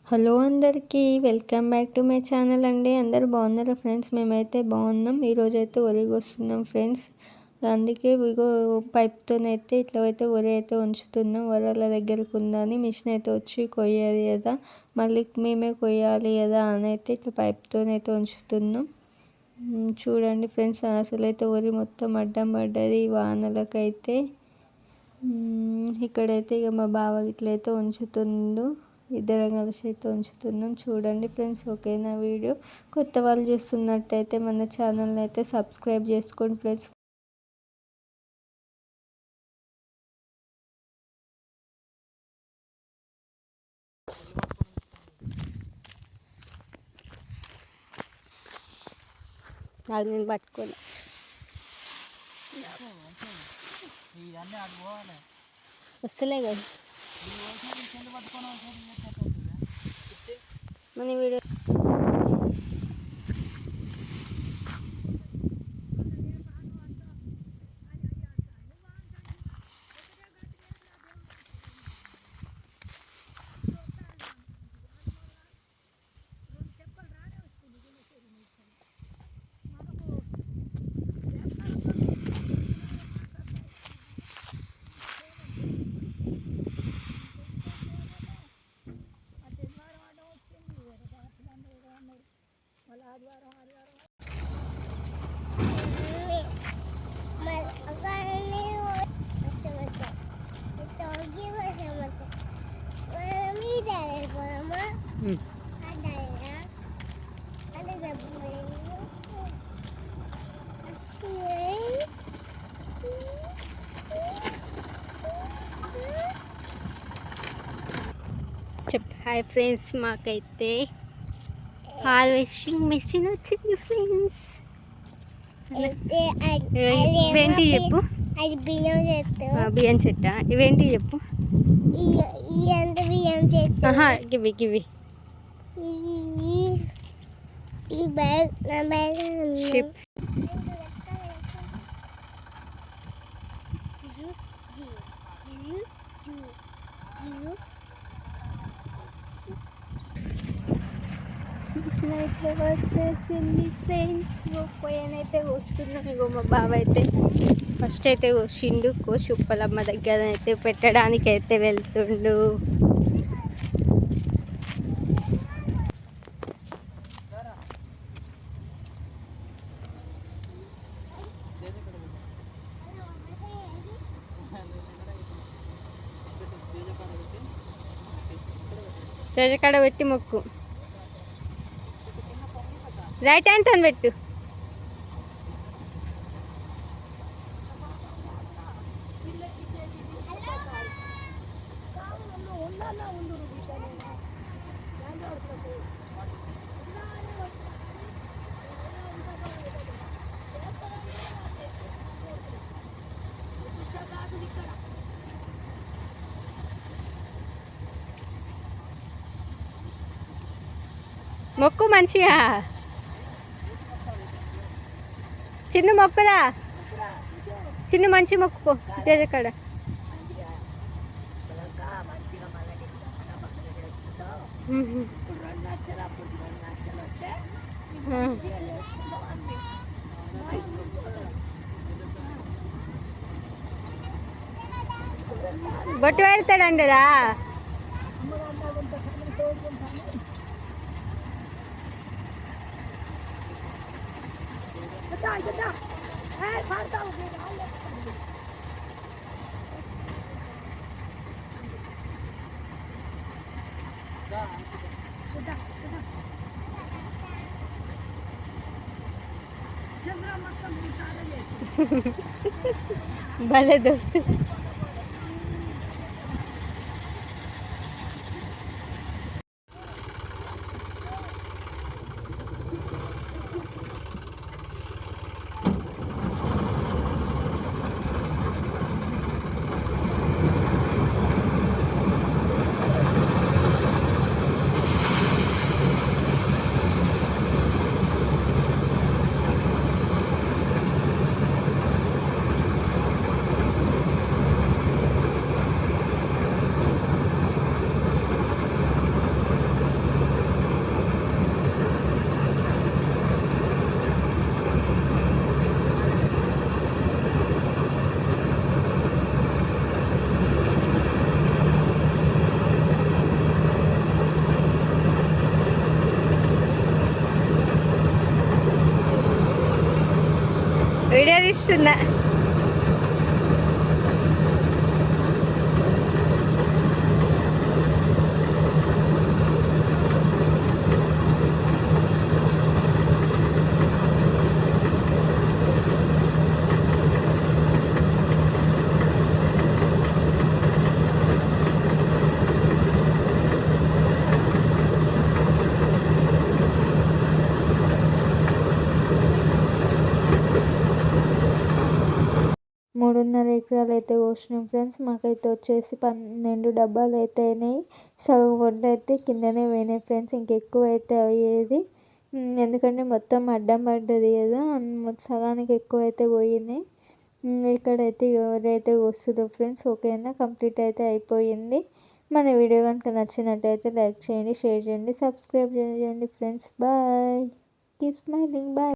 Hello అందరికీ welcome back to my channel అండి. అందరూ బాగున్నారా ఫ్రెండ్స్? మేమైతే బాగున్నాం. ఈరోజైతే వరిగొస్తున్నాం ఫ్రెండ్స్. అందుకే ఇగో పైప్తోనైతే ఇట్లా అయితే వరి అయితే ఉంచుతున్నాం. వరాల దగ్గరకు ఉందని మిషన్ అయితే వచ్చి కొయ్యాలి కదా, మళ్ళీ మేమే కొయ్యాలి కదా అని అయితే ఇట్లా పైప్తోనైతే ఉంచుతున్నాం. చూడండి ఫ్రెండ్స్, అసలైతే వరి మొత్తం అడ్డం పడ్డది ఈ వానలకైతే. ఇక్కడైతే ఇక మా బావ ఇట్లయితే ఉంచుతుండు. ఇద్దరం కలిసి అయితే ఉంచుతున్నాం. చూడండి ఫ్రెండ్స్, ఓకేనా వీడియో? కొత్త వాళ్ళు చూస్తున్నట్టయితే మన ఛానల్ని అయితే సబ్స్క్రైబ్ చేసుకోండి ఫ్రెండ్స్. నాకు నేను పట్టుకోలే వస్తలే కదా మన వీడియో. హాయ్ ఫ్రెండ్స్, మాకైతే హార్వెస్టింగ్ మెషిన్ వచ్చింది ఫ్రెండ్స్. ఇవేంటి చెప్పు? అది బియ్యం చెట్టు. బియ్యం చెట్ట? ఇవేంటి చెప్పు? బియ్యం చెట్టు. గివి గివి షిప్స్. ఇట్లా వచ్చేసింది ఫ్రెండ్స్. పోయానైతే వస్తున్నాం. ఇగో మా బావ అయితే ఫస్ట్ అయితే వచ్చిండు. కోశుప్పలమ్మ దగ్గర అయితే పెట్టడానికి అయితే వెళ్తుండు. జజకాడ పెట్టి మొక్కు. రైట్ హ్యాండ్ తోని పెట్టు. మొక్కు మంచిగా. చిన్న మొక్కురా, చిన్న మంచి మొక్కుకో జజకాడ. బొట్టు పెడతాడండిరా. భలే దోస్తు. వీడియో తీస్తున్నా. మూడున్నర ఎకరాలు అయితే కోసినాం ఫ్రెండ్స్. మాకైతే వచ్చేసి 12 డబ్బాలు అయితే అయినాయి. సగం వడ్లు అయితే కిందనే పోయినాయి ఫ్రెండ్స్. ఇంకెక్కువ అయితే అయ్యేది, ఎందుకంటే మొత్తం అడ్డం పడ్డది కదా, సగానికి ఎక్కువ అయితే పోయినాయి. ఇక్కడైతే ఎవరైతే వస్తుందో ఫ్రెండ్స్. ఓకేనా, కంప్లీట్ అయితే అయిపోయింది. మన వీడియో కనుక నచ్చినట్టయితే లైక్ చేయండి, షేర్ చేయండి, సబ్స్క్రైబ్ చేయండి friends. Bye, keep smiling, bye.